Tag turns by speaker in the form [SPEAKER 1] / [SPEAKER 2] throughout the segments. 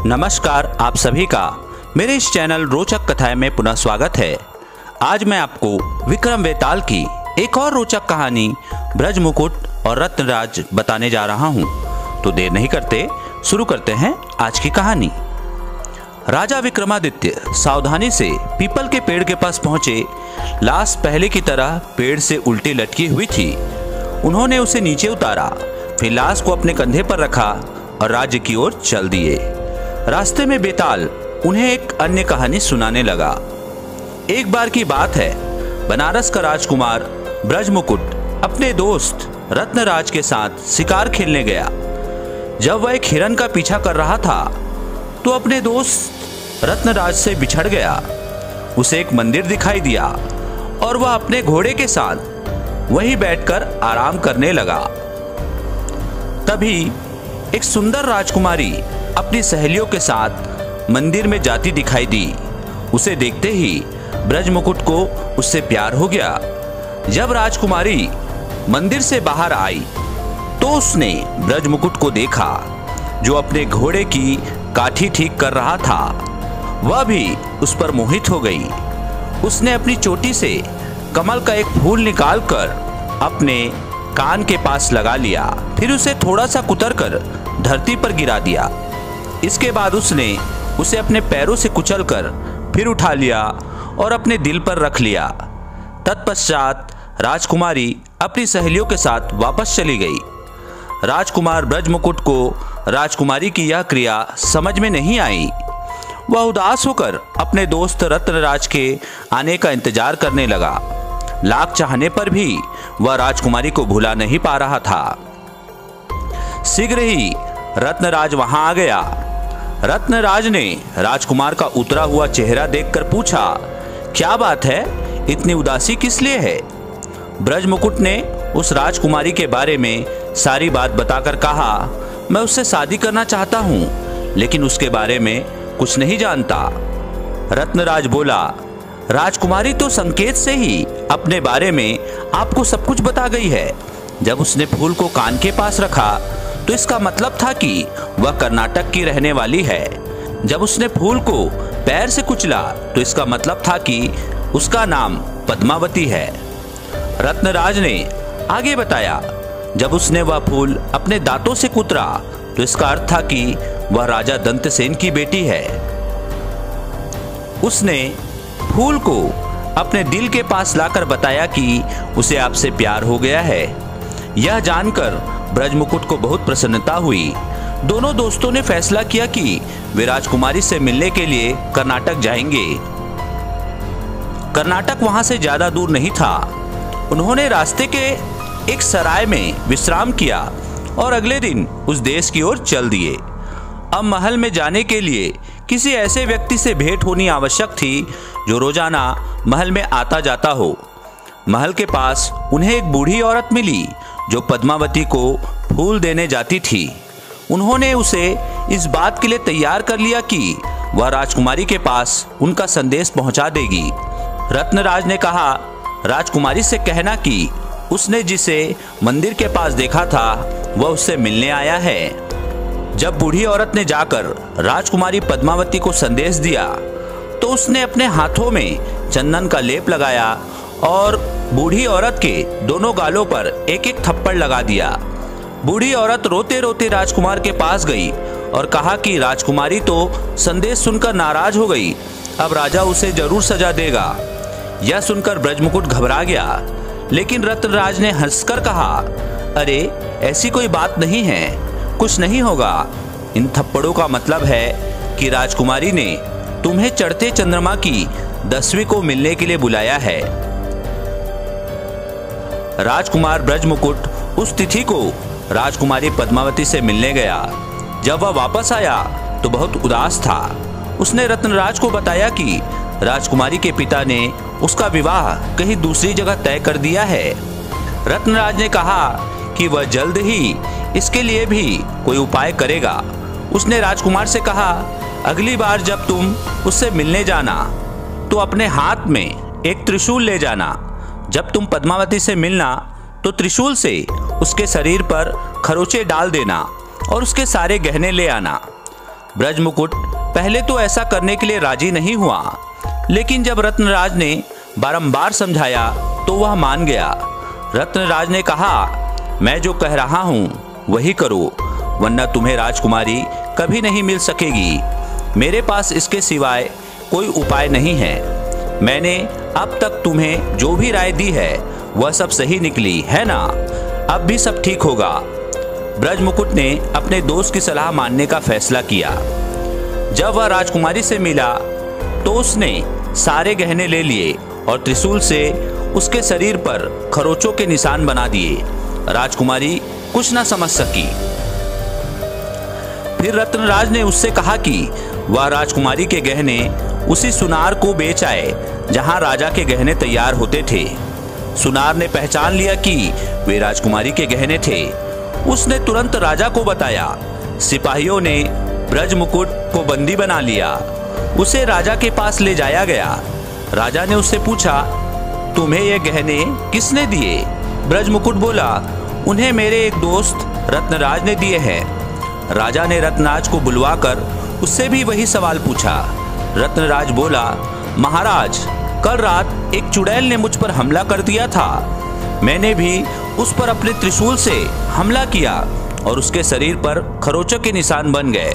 [SPEAKER 1] नमस्कार, आप सभी का मेरे इस चैनल रोचक कथाएं में पुनः स्वागत है। आज मैं आपको विक्रम वेताल की एक और रोचक कहानी ब्रज मुकुट और रत्नराज बताने जा रहा हूं। तो देर नहीं करते शुरू करते हैं आज की कहानी। राजा विक्रमादित्य सावधानी से पीपल के पेड़ के पास पहुंचे। लाश पहले की तरह पेड़ से उल्टी लटकी हुई थी। उन्होंने उसे नीचे उतारा, फिर लाश को अपने कंधे पर रखा और राज्य की ओर चल दिए। रास्ते में बेताल उन्हें एक अन्य कहानी सुनाने लगा। एक बार की बात है, बनारस का राजकुमार ब्रज मुकुट अपने दोस्त रत्नराज के साथ शिकार खेलने गया। जब वह एक हिरन का पीछा कर रहा था तो अपने दोस्त रत्नराज से बिछड़ गया। उसे एक मंदिर दिखाई दिया और वह अपने घोड़े के साथ वहीं बैठकर आराम करने लगा। तभी एक सुंदर राजकुमारी अपनी सहेलियों के साथ मंदिर में जाती दिखाई दी। उसे देखते ही ब्रज मुकुट को उससे प्यार हो गया। जब राजकुमारी मंदिर से बाहर आई तो उसने ब्रज मुकुट को देखा, जो अपने घोड़े की काठी ठीक कर रहा था। वह भी उस पर मोहित हो गई। उसने अपनी चोटी से कमल का एक फूल निकालकर अपने कान के पास लगा लिया, फिर उसे थोड़ा सा कुतरकर धरती पर गिरा दिया। इसके बाद उसने उसे अपने पैरों से कुचलकर फिर उठा लिया और अपने दिल पर रख लिया। तत्पश्चात राजकुमारी अपनी सहेलियों के साथ वापस चली गई। राजकुमार ब्रज मुकुट को राजकुमारी की यह क्रिया समझ में नहीं आई। वह उदास होकर अपने दोस्त रत्नराज के आने का इंतजार करने लगा। लाख चाहने पर भी वह राजकुमारी को भुला नहीं पा रहा था। शीघ्र ही रत्नराज वहां आ गया। रत्नराज ने राजकुमार का उतरा हुआ चेहरा देखकर पूछा, क्या बात है, इतनी उदासी किस लिए है? ब्रज मुकुट ने उस राजकुमारी के बारे में सारी बात बताकर कहा, मैं उससे शादी करना चाहता हूं, लेकिन उसके बारे में कुछ नहीं जानता। रत्नराज बोला, राजकुमारी तो संकेत से ही अपने बारे में आपको सब कुछ बता गई है। जब उसने फूल को कान के पास रखा तो इसका मतलब था कि वह कर्नाटक की रहने वाली है। जब उसने फूल को पैर से कुचला तो इसका मतलब था कि उसका नाम पद्मावती है। रत्नराज ने आगे बताया, जब उसने वह फूल अपने दांतों से कुतरा तो इसका अर्थ था कि वह राजा दंतसेन की बेटी है। उसने फूल को अपने दिल के पास लाकर बताया कि उसे आपसे प्यार हो गया है। यह जानकर ब्रज मुकुट को बहुत प्रसन्नता हुई। दोनों दोस्तों ने फैसला किया कि वे राजकुमारी से मिलने के लिए कर्नाटक जाएंगे। कर्नाटक वहां से ज्यादा दूर नहीं था। उन्होंने रास्ते के एक सराय में विश्राम किया और अगले दिन उस देश की ओर चल दिए। अब महल में जाने के लिए किसी ऐसे व्यक्ति से भेंट होनी आवश्यक थी जो रोजाना महल में आता जाता हो। महल के पास उन्हें एक बूढ़ी औरत मिली जो पद्मावती को फूल देने जाती थी। उन्होंने उसे इस बात के लिए तैयार कर लिया कि वह राजकुमारी के पास उनका संदेश पहुंचा देगी। रत्नराज ने कहा, राजकुमारी से कहना कि उसने जिसे मंदिर के पास देखा था वह उससे मिलने आया है। जब बूढ़ी औरत ने जाकर राजकुमारी पद्मावती को संदेश दिया तो उसने अपने हाथों में चंदन का लेप लगाया और बूढ़ी औरत के दोनों गालों पर एक एक थप्पड़ लगा दिया। बूढ़ी औरत रोते रोते राजकुमार के पास गई और कहा कि राजकुमारी तो संदेश सुनकर नाराज हो गई, अब राजा उसे जरूर सजा देगा। यह सुनकर ब्रज मुकुट घबरा गया, लेकिन रत्नराज ने हंसकर कहा, अरे ऐसी कोई बात नहीं है, कुछ नहीं होगा। इन थप्पड़ों का मतलब है कि राजकुमारी ने तुम्हें चढ़ते चंद्रमा की 10वीं को मिलने के लिए बुलाया है। राजकुमार ब्रज मुकुट उस तिथि को राजकुमारी पद्मावती से मिलने गया। जब वह वापस आया तो बहुत उदास था। उसने रत्नराज को बताया कि राजकुमारी के पिता ने उसका विवाह कहीं दूसरी जगह तय कर दिया है। रत्नराज ने कहा कि वह जल्द ही इसके लिए भी कोई उपाय करेगा। उसने राजकुमार से कहा, अगली बार जब तुम उससे मिलने जाना तो अपने हाथ में एक त्रिशूल ले जाना। जब तुम पद्मावती से मिलना तो त्रिशूल से उसके शरीर पर खरोंचे डाल देना और उसके सारे गहने ले आना। ब्रज मुकुट पहले तो ऐसा करने के लिए राजी नहीं हुआ, लेकिन जब रत्नराज ने बारंबार समझाया तो वह मान गया। रत्नराज ने कहा, मैं जो कह रहा हूँ वही करो, वरना तुम्हें राजकुमारी कभी नहीं मिल सकेगी। मेरे पास इसके सिवाय कोई उपाय नहीं है। मैंने अब तक तुम्हें जो भी राय दी है वह सब सही निकली है ना? अब भी सब ठीक होगा। ब्रज मुकुट ने अपने दोस्त की सलाह मानने का फैसला किया। जब वह राजकुमारी से मिला तो उसने सारे गहने ले लिए और त्रिशूल से उसके शरीर पर खरोचों के निशान बना दिए। राजकुमारी कुछ न समझ सकी। फिर रत्नराज ने उससे कहा कि वह राजकुमारी के गहने उसी सुनार को बेच आए जहां राजा के गहने तैयार होते थे। सुनार ने पहचान लिया कि वे राजकुमारी के गहने थे। उसने तुरंत राजा को बताया। सिपाहियों ने ब्रज मुकुट को बंदी बना लिया। उसे राजा के पास ले जाया गया। राजा ने उससे पूछा, तुम्हें ये गहने किसने दिए? ब्रज मुकुट बोला, उन्हें मेरे एक दोस्त रत्नराज ने दिए हैं। राजा ने रत्नराज को बुलवाकर उससे भी वही सवाल पूछा। रत्नराज बोला, महाराज, कल रात एक चुड़ैल ने मुझ पर हमला कर दिया था। मैंने भी उस पर अपने त्रिशूल से हमला किया और उसके शरीर पर खरोचों के निशान बन गए।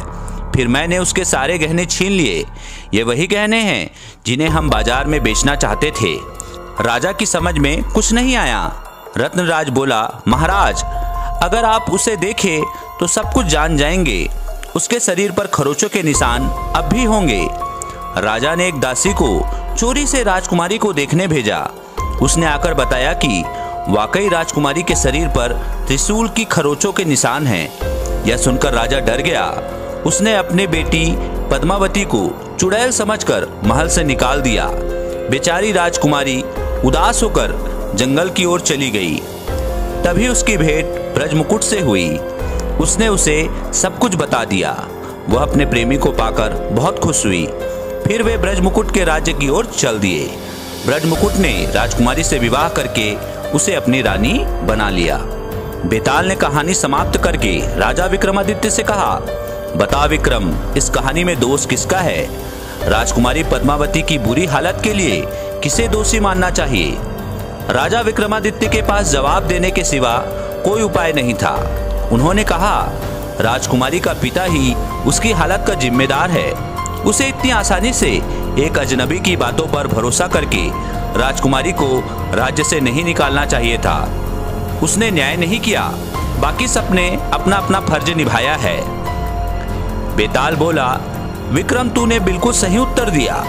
[SPEAKER 1] फिर मैंने उसके सारे गहने छीन लिए। ये वही गहने हैं जिन्हें हम बाजार में बेचना चाहते थे। राजा की समझ में कुछ नहीं आया। रत्नराज बोला, महाराज, अगर आप उसे देखें तो सब कुछ जान जाएंगे। उसके शरीर पर खरोचों के निशान अब भी होंगे। राजा ने एक दासी को चोरी से राजकुमारी को देखने भेजा। उसने आकर बताया कि वाकई राजकुमारी के शरीर पर त्रिशूल की खरोचों के निशान हैं। यह सुनकर राजा डर गया। उसने अपनी बेटी पद्मावती को चुड़ैल समझकर महल से निकाल दिया। बेचारी राजकुमारी उदास होकर जंगल की ओर चली गई। तभी उसकी भेंट ब्रज मुकुट से हुई। उसने उसे सब कुछ बता दिया। वह अपने प्रेमी को पाकर बहुत खुश हुई। फिर वे ब्रज मुकुट के राज्य की ओर चल दिए। ब्रज मुकुट ने राजकुमारी से विवाह करके उसे अपनी रानी बना लिया। बेताल ने कहानी समाप्त करके राजा विक्रमादित्य से कहा, बता विक्रम, इस कहानी में दोष किसका है? राजकुमारी पद्मावती की बुरी हालत के लिए किसे दोषी मानना चाहिए? राजा विक्रमादित्य के पास जवाब देने के सिवा कोई उपाय नहीं था। उन्होंने कहा, राजकुमारी का पिता ही उसकी हालत का जिम्मेदार है। उसे इतनी आसानी से एक अजनबी की बातों पर भरोसा करके राजकुमारी को राज्य से नहीं निकालना चाहिए था। उसने न्याय नहीं किया। बाकी सबने अपना अपना फर्ज निभाया है। बेताल बोला, विक्रम, तूने बिल्कुल सही उत्तर दिया।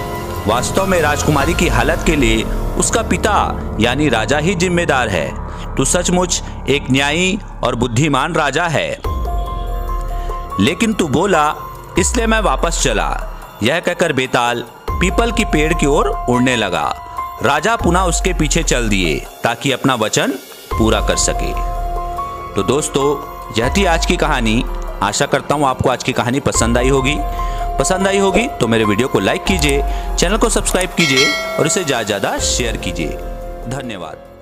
[SPEAKER 1] वास्तव में राजकुमारी की हालत के लिए उसका पिता यानी राजा ही जिम्मेदार है। तू सचमुच एक न्यायी और बुद्धिमान राजा है। लेकिन तू बोला, इसलिए मैं वापस चला। यह कहकर बेताल पीपल की पेड़ की ओर उड़ने लगा। राजा पुनः उसके पीछे चल दिए ताकि अपना वचन पूरा कर सके। तो दोस्तों, यह थी आज की कहानी। आशा करता हूँ आपको आज की कहानी पसंद आई होगी। पसंद आई होगी तो मेरे वीडियो को लाइक कीजिए, चैनल को सब्सक्राइब कीजिए और इसे ज़्यादा से ज़्यादा शेयर कीजिए। धन्यवाद।